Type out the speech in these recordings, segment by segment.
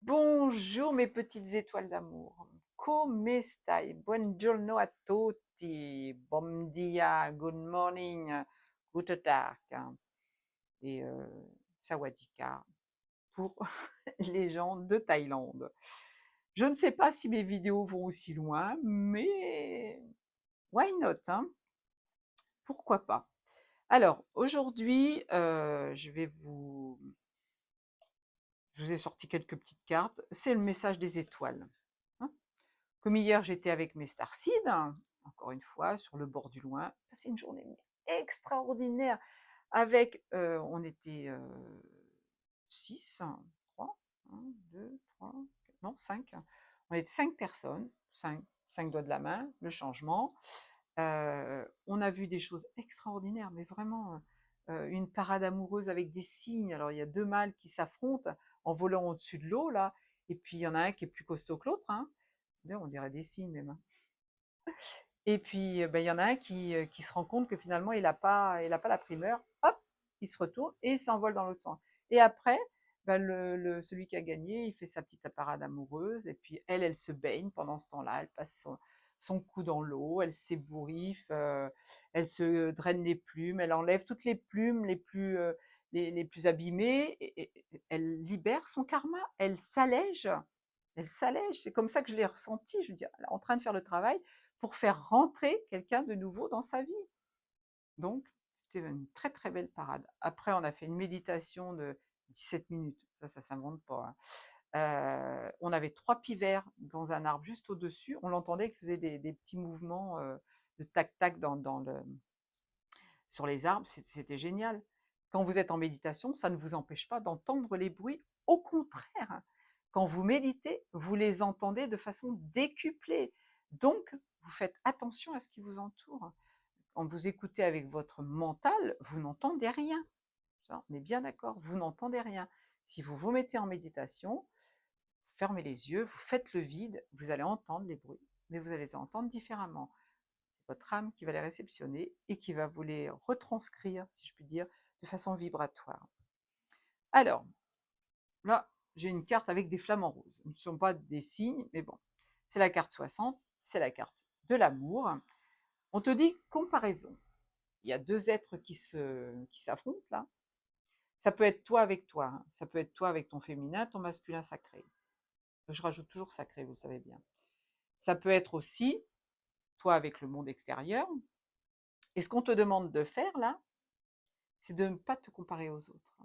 Bonjour mes petites étoiles d'amour. Come stai? Buongiorno a tutti. Bom dia, good morning, guten Tag et sawadika pour les gens de Thaïlande. Je ne sais pas si mes vidéos vont aussi loin, mais why not, hein? Pourquoi pas? Alors aujourd'hui, je vous ai sorti quelques petites cartes. C'est le message des étoiles, hein. Comme hier, j'étais avec mes starseeds, hein, encore une fois, sur le bord du loin. Passé une journée extraordinaire avec, on était 6, 3, 1, 2, 3, non 5. On était 5 personnes, 5 doigts de la main, le changement. On a vu des choses extraordinaires, mais vraiment une parade amoureuse avec des cygnes. Alors il y a deux mâles qui s'affrontent en volant au-dessus de l'eau, là, et puis il y en a un qui est plus costaud que l'autre, hein. Bien, on dirait des cygnes même, hein. Et puis, il y en a un qui se rend compte que finalement il a pas la primeur. Hop, il se retourne et il s'envole dans l'autre sens. Et après, celui qui a gagné, il fait sa petite parade amoureuse et puis elle se baigne pendant ce temps-là. Elle passe son cou dans l'eau, elle s'ébouriffe, elle se draine les plumes, elle enlève toutes les plumes les plus abîmées et elle libère son karma, elle s'allège. Elle s'allège, c'est comme ça que je l'ai ressenti. Je veux dire, elle est en train de faire le travail pour faire rentrer quelqu'un de nouveau dans sa vie. Donc, c'était une très très belle parade. Après, on a fait une méditation de 17 minutes. Ça s'invente pas, hein. On avait 3 pivers dans un arbre juste au-dessus. On l'entendait qui faisait des petits mouvements de tac-tac sur les arbres. C'était génial. Quand vous êtes en méditation, ça ne vous empêche pas d'entendre les bruits. Au contraire, quand vous méditez, vous les entendez de façon décuplée. Donc, vous faites attention à ce qui vous entoure. Quand vous écoutez avec votre mental, vous n'entendez rien. Ça, on est bien d'accord, vous n'entendez rien. Si vous vous mettez en méditation, vous fermez les yeux, vous faites le vide, vous allez entendre les bruits, mais vous allez les entendre différemment. C'est votre âme qui va les réceptionner et qui va vous les retranscrire, si je puis dire, de façon vibratoire. Alors, là, j'ai une carte avec des flamants roses. Ce ne sont pas des signes, mais bon. C'est la carte 60, c'est la carte de l'amour. On te dit comparaison. Il y a deux êtres qui s'affrontent là. Ça peut être toi avec toi, hein. Ça peut être toi avec ton féminin, ton masculin sacré. Je rajoute toujours sacré, vous le savez bien. Ça peut être aussi toi avec le monde extérieur. Et ce qu'on te demande de faire là, c'est de ne pas te comparer aux autres.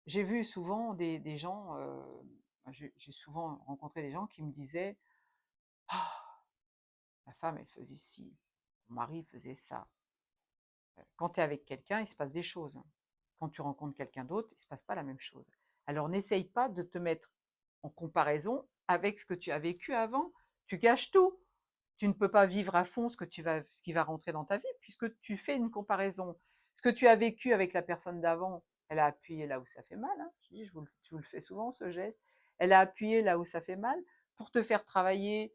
J'ai vu souvent des gens, j'ai souvent rencontré des gens qui me disaient: «Ah, ma femme, elle faisait ci, mon mari faisait ça». Quand tu es avec quelqu'un, il se passe des choses, hein. Quand tu rencontres quelqu'un d'autre, il ne se passe pas la même chose. Alors n'essaye pas de te mettre en comparaison avec ce que tu as vécu avant. Tu gâches tout. Tu ne peux pas vivre à fond ce qui va rentrer dans ta vie, puisque tu fais une comparaison. Ce que tu as vécu avec la personne d'avant, elle a appuyé là où ça fait mal, hein. Je vous le fais souvent, ce geste. Elle a appuyé là où ça fait mal pour te faire travailler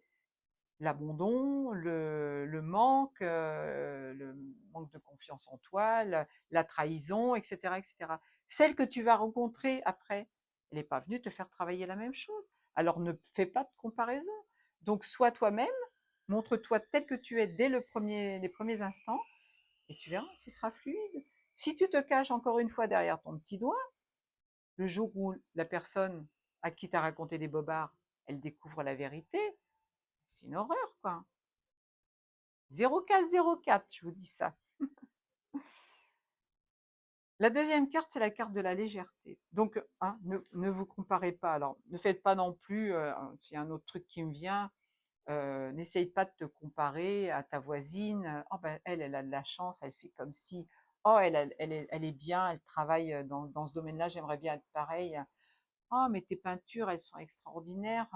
l'abandon, le manque de confiance en toi, la trahison, etc., etc. Celle que tu vas rencontrer après, elle n'est pas venue te faire travailler la même chose. Alors ne fais pas de comparaison. Donc sois toi-même, montre-toi tel que tu es dès les premiers instants, et tu verras, ce sera fluide. Si tu te caches encore une fois derrière ton petit doigt, le jour où la personne à qui tu as raconté des bobards, elle découvre la vérité, c'est une horreur, quoi. 0404, je vous dis ça. La deuxième carte, c'est la carte de la légèreté. Donc, hein, ne vous comparez pas. Alors, ne faites pas non plus, s'il y a un autre truc qui me vient, n'essaye pas de te comparer à ta voisine. Oh ben, elle a de la chance, elle fait comme si. Oh, elle est bien, elle travaille dans ce domaine-là, j'aimerais bien être pareil. Oh, mais tes peintures, elles sont extraordinaires,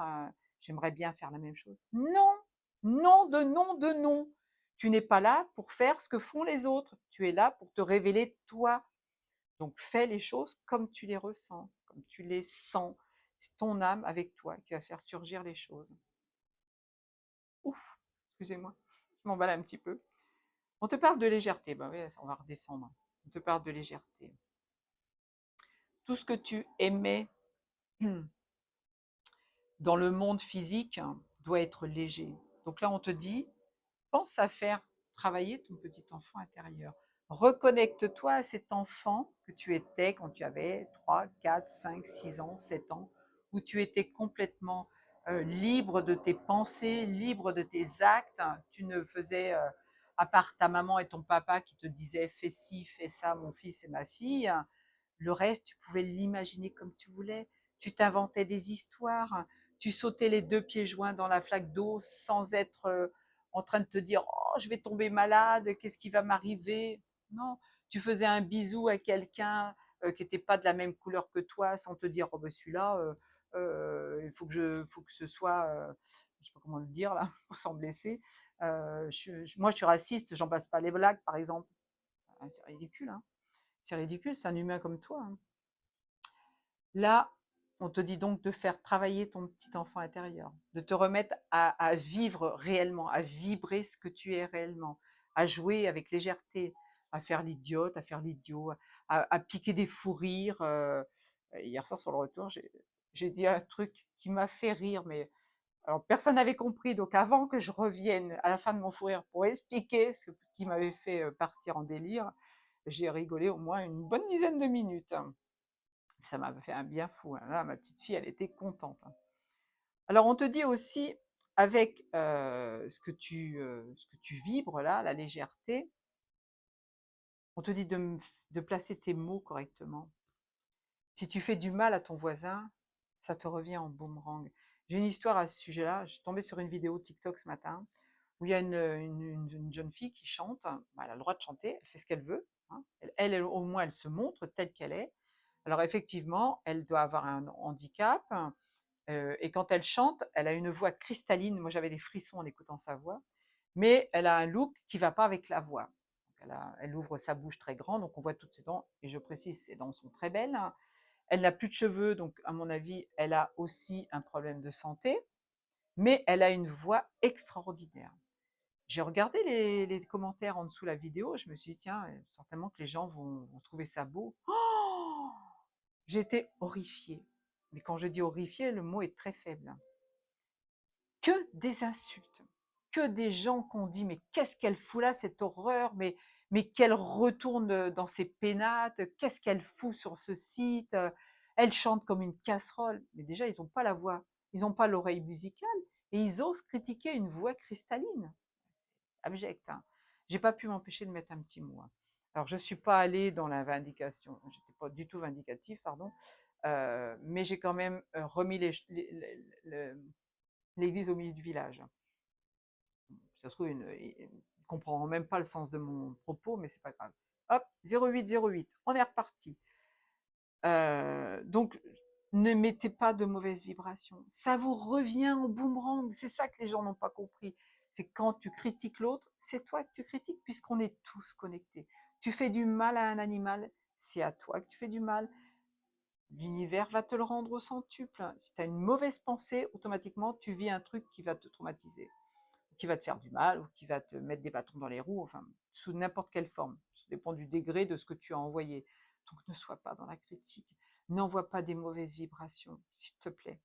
j'aimerais bien faire la même chose. Non, non, de non, de non. Tu n'es pas là pour faire ce que font les autres. Tu es là pour te révéler toi. Donc fais les choses comme tu les ressens, comme tu les sens. C'est ton âme avec toi qui va faire surgir les choses. Ouf, excusez-moi, je m'emballe un petit peu. On te parle de légèreté, ben oui, on va redescendre. On te parle de légèreté. Tout ce que tu aimais dans le monde physique doit être léger. Donc là, on te dit, pense à faire travailler ton petit enfant intérieur. Reconnecte-toi à cet enfant que tu étais quand tu avais 3, 4, 5, 6 ans, 7 ans, où tu étais complètement libre de tes pensées, libre de tes actes. Tu ne faisais, à part ta maman et ton papa qui te disaient fais ci, fais ça, mon fils et ma fille, le reste, tu pouvais l'imaginer comme tu voulais. Tu t'inventais des histoires. Tu sautais les deux pieds joints dans la flaque d'eau sans être en train de te dire oh, je vais tomber malade, qu'est-ce qui va m'arriver. Non, tu faisais un bisou à quelqu'un qui n'était pas de la même couleur que toi sans te dire oh, ben celui-là, il faut que ce soit, je sais pas comment le dire là, sans blesser. Moi, je suis raciste, j'en passe pas les blagues, par exemple. C'est ridicule, hein. C'est ridicule, c'est un humain comme toi, hein. Là, on te dit donc de faire travailler ton petit enfant intérieur, de te remettre à vivre réellement, à vibrer ce que tu es réellement, à jouer avec légèreté, à faire l'idiote, à faire l'idiot, à piquer des fous rires. Hier soir sur le retour, j'ai dit un truc qui m'a fait rire, mais alors personne n'avait compris. Donc avant que je revienne à la fin de mon fou rire pour expliquer ce qui m'avait fait partir en délire, j'ai rigolé au moins une bonne dizaine de minutes. Ça m'a fait un bien fou, hein. Là, ma petite fille, elle était contente, hein. Alors, on te dit aussi, avec ce que tu vibres là, la légèreté, on te dit de placer tes mots correctement. Si tu fais du mal à ton voisin, ça te revient en boomerang. J'ai une histoire à ce sujet-là. Je suis tombée sur une vidéo TikTok ce matin où il y a une jeune fille qui chante. Elle a le droit de chanter, elle fait ce qu'elle veut, hein. Au moins, elle se montre telle qu'elle est. Alors effectivement, elle doit avoir un handicap, et quand elle chante, elle a une voix cristalline. Moi, j'avais des frissons en écoutant sa voix, mais elle a un look qui va pas avec la voix. Donc elle ouvre sa bouche très grande, donc on voit toutes ses dents, et je précise, ses dents sont très belles. Elle n'a plus de cheveux, donc à mon avis, elle a aussi un problème de santé, mais elle a une voix extraordinaire. J'ai regardé les commentaires en dessous de la vidéo, je me suis dit, tiens, certainement que les gens vont trouver ça beau. Oh, j'étais horrifiée. Mais quand je dis horrifiée, le mot est très faible. Que des insultes, que des gens qu'on dit, mais qu'est-ce qu'elle fout là, cette horreur, mais qu'elle retourne dans ses pénates, qu'est-ce qu'elle fout sur ce site, elle chante comme une casserole. Mais déjà, ils n'ont pas la voix, ils n'ont pas l'oreille musicale, et ils osent critiquer une voix cristalline. Abject, hein. J'ai pas pu m'empêcher de mettre un petit mot, hein. Alors, je suis pas allée dans la vindication, j'étais pas du tout vindicative, pardon, mais j'ai quand même remis l'église au milieu du village. Ça se trouve, ils ne comprendront même pas le sens de mon propos, mais c'est pas grave. Hop, 0808, on est reparti. Donc, ne mettez pas de mauvaises vibrations. Ça vous revient en boomerang. C'est ça que les gens n'ont pas compris. C'est quand tu critiques l'autre, c'est toi que tu critiques, puisqu'on est tous connectés. Tu fais du mal à un animal, c'est à toi que tu fais du mal. L'univers va te le rendre au centuple. Si tu as une mauvaise pensée, automatiquement, tu vis un truc qui va te traumatiser, qui va te faire du mal, ou qui va te mettre des bâtons dans les roues, enfin, sous n'importe quelle forme. Ça dépend du degré de ce que tu as envoyé. Donc ne sois pas dans la critique. N'envoie pas des mauvaises vibrations, s'il te plaît.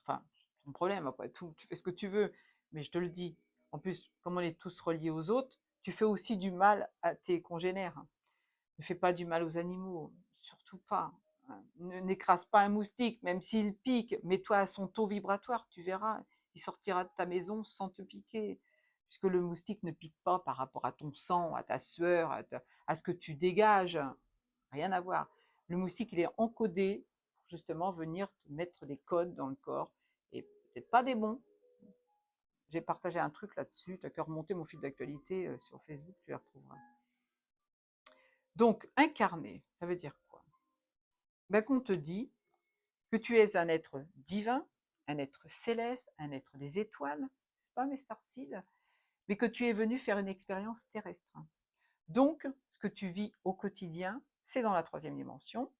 Enfin, c'est ton problème, après tout, tu fais ce que tu veux, mais je te le dis. En plus, comme on est tous reliés aux autres, tu fais aussi du mal à tes congénères. Ne fais pas du mal aux animaux, surtout pas. N'écrase pas un moustique, même s'il pique, mets-toi à son taux vibratoire, tu verras, il sortira de ta maison sans te piquer, puisque le moustique ne pique pas par rapport à ton sang, à ta sueur, à ce que tu dégages, rien à voir. Le moustique, il est encodé pour justement venir te mettre des codes dans le corps, et peut-être pas des bons. J'ai partagé un truc là-dessus, tu n'as qu'à remonter mon fil d'actualité sur Facebook, tu les retrouveras. Donc, incarner, ça veut dire quoi? Ben, qu'on te dit que tu es un être divin, un être céleste, un être des étoiles, c'est pas mes starseeds, mais que tu es venu faire une expérience terrestre. Donc, ce que tu vis au quotidien, c'est dans la troisième dimension.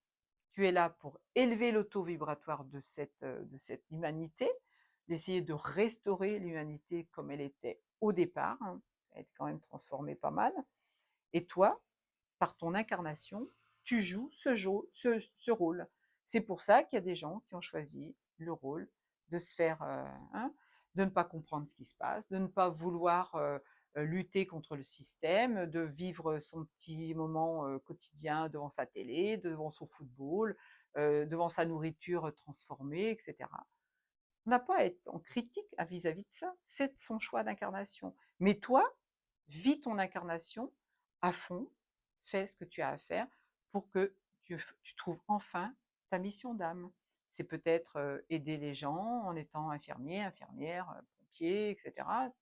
Tu es là pour élever le taux vibratoire de cette humanité, d'essayer de restaurer l'humanité comme elle était au départ, hein. Elle est quand même transformée pas mal. Et toi, par ton incarnation, tu joues ce rôle. C'est pour ça qu'il y a des gens qui ont choisi le rôle de se faire, hein, de ne pas comprendre ce qui se passe, de ne pas vouloir lutter contre le système, de vivre son petit moment quotidien devant sa télé, devant son football, devant sa nourriture transformée, etc. On n'a pas à être en critique vis-à-vis de ça, c'est son choix d'incarnation. Mais toi, vis ton incarnation à fond, fais ce que tu as à faire pour que tu trouves enfin ta mission d'âme. C'est peut-être aider les gens en étant infirmier, infirmière, pompier, etc.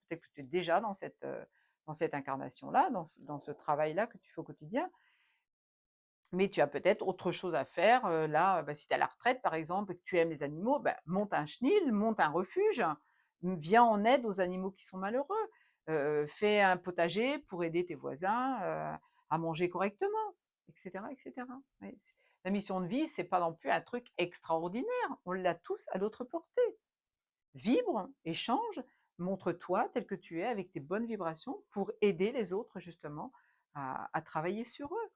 Peut-être que tu es déjà dans cette incarnation-là, dans ce travail-là que tu fais au quotidien, mais tu as peut-être autre chose à faire. Là, si tu es à la retraite, par exemple, et que tu aimes les animaux, monte un chenil, monte un refuge, viens en aide aux animaux qui sont malheureux. Fais un potager pour aider tes voisins à manger correctement, etc. etc. Ouais, la mission de vie, c'est pas non plus un truc extraordinaire. On l'a tous à notre portée. Vibre, échange, montre-toi tel que tu es avec tes bonnes vibrations pour aider les autres justement à travailler sur eux.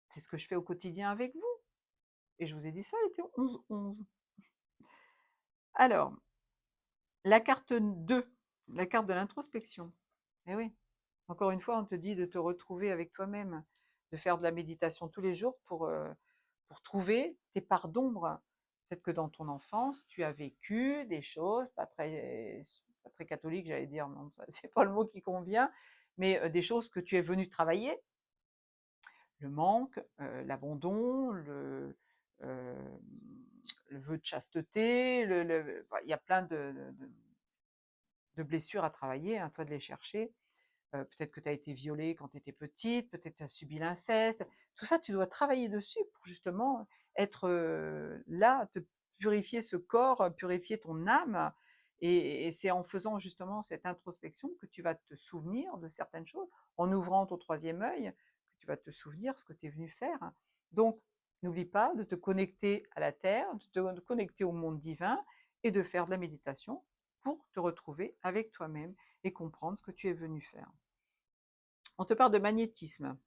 C'est ce que je fais au quotidien avec vous. Et je vous ai dit ça, elle était 11-11. Alors, la carte 2, la carte de l'introspection. Eh oui, encore une fois, on te dit de te retrouver avec toi-même, de faire de la méditation tous les jours pour trouver tes parts d'ombre. Peut-être que dans ton enfance, tu as vécu des choses pas très catholiques, j'allais dire, non, c'est pas le mot qui convient, mais des choses que tu es venu travailler, le manque, l'abandon, euh, le vœu de chasteté, il y a plein de blessures à travailler, à toi de les chercher. Peut-être que tu as été violée quand tu étais petite, peut-être que tu as subi l'inceste. Tout ça, tu dois travailler dessus pour justement être là, te purifier ce corps, purifier ton âme. Et c'est en faisant justement cette introspection que tu vas te souvenir de certaines choses, en ouvrant ton troisième œil, que tu vas te souvenir ce que tu es venu faire. Donc, n'oublie pas de te connecter à la Terre, de te connecter au monde divin et de faire de la méditation pour te retrouver avec toi-même et comprendre ce que tu es venu faire. On te parle de magnétisme.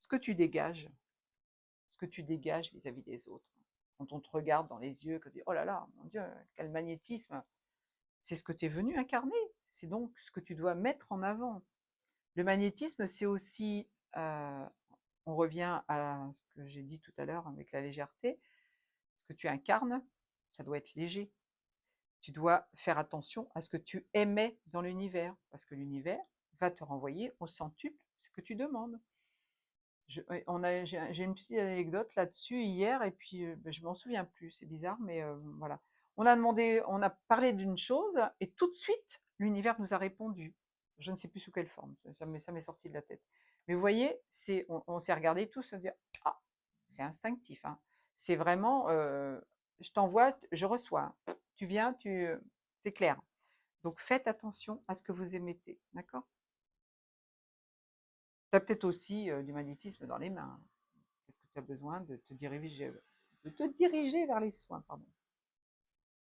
Ce que tu dégages, ce que tu dégages vis-à-vis des autres. Quand on te regarde dans les yeux, que tu dis, oh là là, mon Dieu, quel magnétisme, c'est ce que tu es venu incarner. C'est donc ce que tu dois mettre en avant. Le magnétisme, c'est aussi, on revient à ce que j'ai dit tout à l'heure avec la légèreté, ce que tu incarnes, ça doit être léger. Tu dois faire attention à ce que tu émets dans l'univers, parce que l'univers va te renvoyer au centuple ce que tu demandes. J'ai une petite anecdote là-dessus hier, et puis je m'en souviens plus, c'est bizarre, mais voilà. On a parlé d'une chose, et tout de suite, l'univers nous a répondu. Je ne sais plus sous quelle forme, ça m'est sorti de la tête. Mais vous voyez, on s'est regardé tous, se dire, ah, c'est instinctif, hein. C'est vraiment, je t'envoie, je reçois. Tu viens, c'est clair. Donc faites attention à ce que vous émettez, d'accord? Tu as peut-être aussi du magnétisme dans les mains. Peut-être que tu as besoin de te diriger vers les soins. Pardon.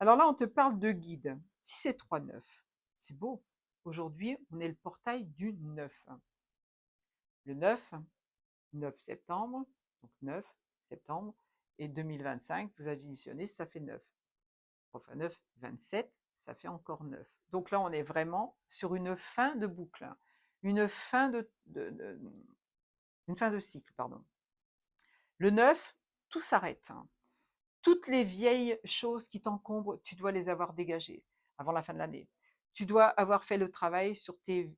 Alors là, on te parle de guide. Si c'est 3-9, c'est beau. Aujourd'hui, on est le portail du 9. Le 9 septembre, donc 9 septembre, et 2025, vous additionnez, ça fait 9. Enfin 9, 27, ça fait encore 9. Donc là, on est vraiment sur une fin de boucle, une fin une fin de cycle, pardon. Le 9, tout s'arrête. Toutes les vieilles choses qui t'encombrent, tu dois les avoir dégagées avant la fin de l'année. Tu dois avoir fait le travail sur tes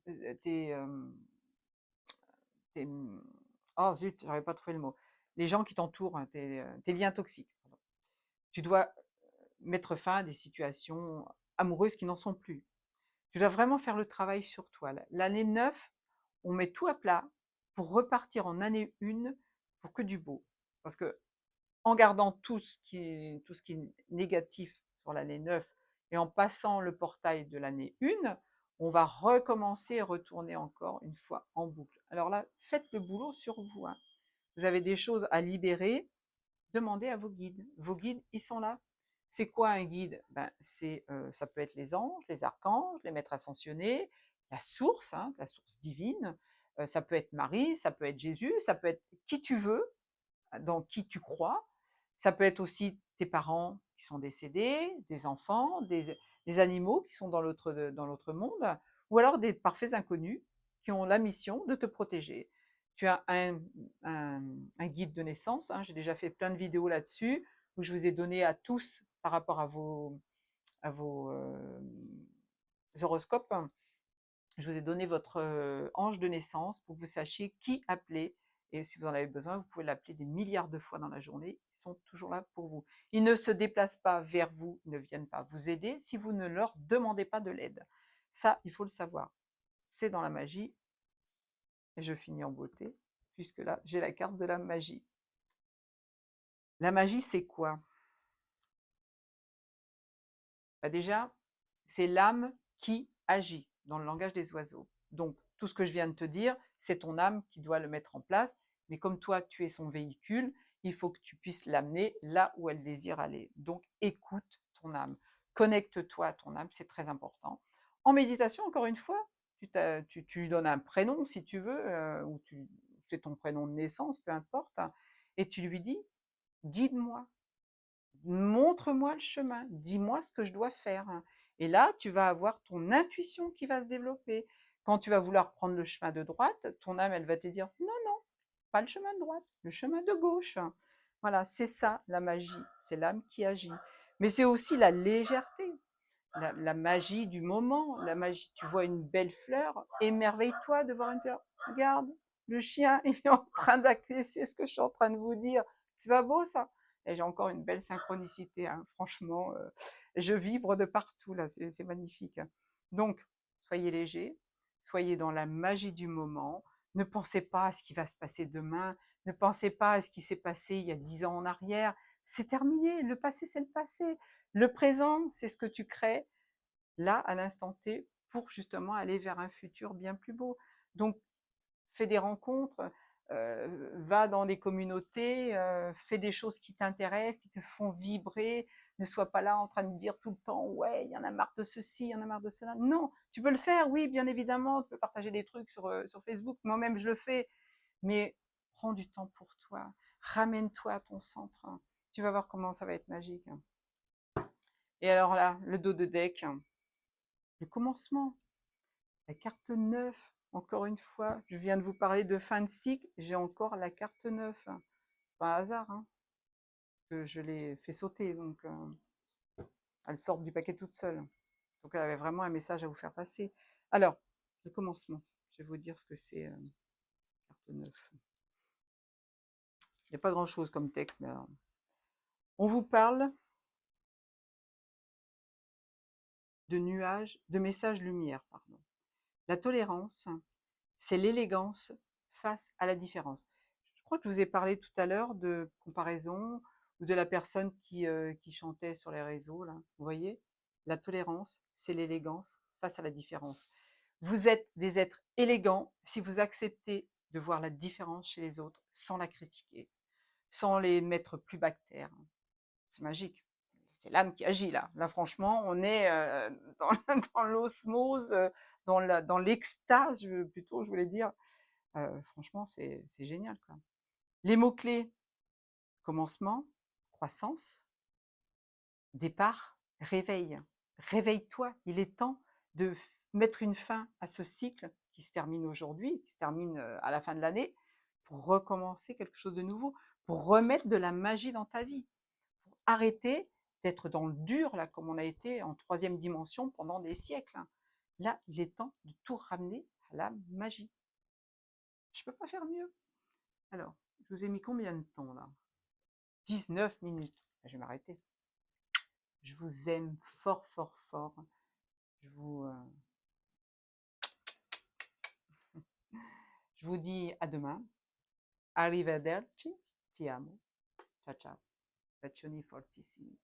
oh zut, j'aurais pas trouvé le mot. Les gens qui t'entourent, hein, tes liens toxiques. Tu dois mettre fin à des situations amoureuses qui n'en sont plus. Tu dois vraiment faire le travail sur toi. L'année 9, on met tout à plat pour repartir en année 1 pour que du beau. Parce que en gardant tout ce qui est négatif sur l'année 9 et en passant le portail de l'année 1, on va recommencer et retourner encore une fois en boucle. Alors là, faites le boulot sur vous, hein. Vous avez des choses à libérer, demandez à vos guides. Vos guides, ils sont là. C'est quoi un guide? Ça peut être les anges, les archanges, les maîtres ascensionnés, la source, hein, la source divine. Ça peut être Marie, ça peut être Jésus, ça peut être qui tu veux, dans qui tu crois. Ça peut être aussi tes parents qui sont décédés, des enfants, des animaux qui sont dans l'autre monde, ou alors des parfaits inconnus qui ont la mission de te protéger. Tu as un guide de naissance, hein, j'ai déjà fait plein de vidéos là-dessus, où je vous ai donné à tous par rapport à vos horoscopes, je vous ai donné votre ange de naissance pour que vous sachiez qui appeler. Et si vous en avez besoin, vous pouvez l'appeler des milliards de fois dans la journée. Ils sont toujours là pour vous. Ils ne se déplacent pas vers vous, ils ne viennent pas vous aider si vous ne leur demandez pas de l'aide. Ça, il faut le savoir. C'est dans la magie. Et je finis en beauté, puisque là, j'ai la carte de la magie. La magie, c'est quoi? Bah déjà, c'est l'âme qui agit dans le langage des oiseaux. Donc, tout ce que je viens de te dire, c'est ton âme qui doit le mettre en place. Mais comme toi, tu es son véhicule, il faut que tu puisses l'amener là où elle désire aller. Donc, écoute ton âme. Connecte-toi à ton âme, c'est très important. En méditation, encore une fois, tu lui donnes un prénom si tu veux, ou c'est ton prénom de naissance, peu importe, hein, et tu lui dis, guide-moi, montre-moi le chemin, dis-moi ce que je dois faire. Et là, tu vas avoir ton intuition qui va se développer. Quand tu vas vouloir prendre le chemin de droite, ton âme, elle va te dire non, non, pas le chemin de droite, le chemin de gauche. Voilà, c'est ça la magie, c'est l'âme qui agit. Mais c'est aussi la légèreté, la magie du moment, la magie. Tu vois une belle fleur, émerveille-toi de voir une fleur. Regarde, le chien, il est en train d'acquiescer ce que je suis en train de vous dire. C'est pas beau ça? Et j'ai encore une belle synchronicité, hein. Franchement, je vibre de partout là, c'est magnifique. Donc, soyez léger, soyez dans la magie du moment. Ne pensez pas à ce qui va se passer demain. Ne pensez pas à ce qui s'est passé il y a 10 ans en arrière. C'est terminé. Le passé, c'est le passé. Le présent, c'est ce que tu crées là, à l'instant T, pour justement aller vers un futur bien plus beau. Donc, fais des rencontres, va dans des communautés, fais des choses qui t'intéressent, qui te font vibrer. Ne sois pas là en train de dire tout le temps, ouais, il y en a marre de ceci, il y en a marre de cela. Non, tu peux le faire, oui, bien évidemment, tu peux partager des trucs sur Facebook, moi-même je le fais, mais prends du temps pour toi, ramène-toi à ton centre. Tu vas voir comment ça va être magique. Et alors là, le dos de deck, le commencement, la carte 9, encore une fois, je viens de vous parler de fin de cycle, j'ai encore la carte 9. Pas un hasard, hein, que je l'ai fait sauter, donc elle sort du paquet toute seule. Donc elle avait vraiment un message à vous faire passer. Alors, le commencement, je vais vous dire ce que c'est, carte 9. Il n'y a pas grand-chose comme texte, mais alors, on vous parle de nuages, de messages lumière, pardon. La tolérance, c'est l'élégance face à la différence. Je crois que je vous ai parlé tout à l'heure de comparaison ou de la personne qui chantait sur les réseaux, là. Vous voyez? La tolérance, c'est l'élégance face à la différence. Vous êtes des êtres élégants si vous acceptez de voir la différence chez les autres sans la critiquer, sans les mettre plus bas que terre. C'est magique. C'est l'âme qui agit là. Là, franchement, on est dans, dans l'osmose, dans l'extase, plutôt, je voulais dire. Franchement, c'est génial, quoi. Les mots-clés, commencement, croissance, départ, réveil. Réveille-toi, il est temps de mettre une fin à ce cycle qui se termine aujourd'hui, qui se termine à la fin de l'année, pour recommencer quelque chose de nouveau, pour remettre de la magie dans ta vie, pour arrêter d'être dans le dur, là, comme on a été en troisième dimension pendant des siècles. Là, il est temps de tout ramener à la magie. Je ne peux pas faire mieux. Alors, je vous ai mis combien de temps là? 19 minutes. Je vais m'arrêter. Je vous aime fort, fort, fort. Je vous, je vous dis à demain. Arrivederci. Ti amo. Ciao, ciao. Bacioni fortissimi.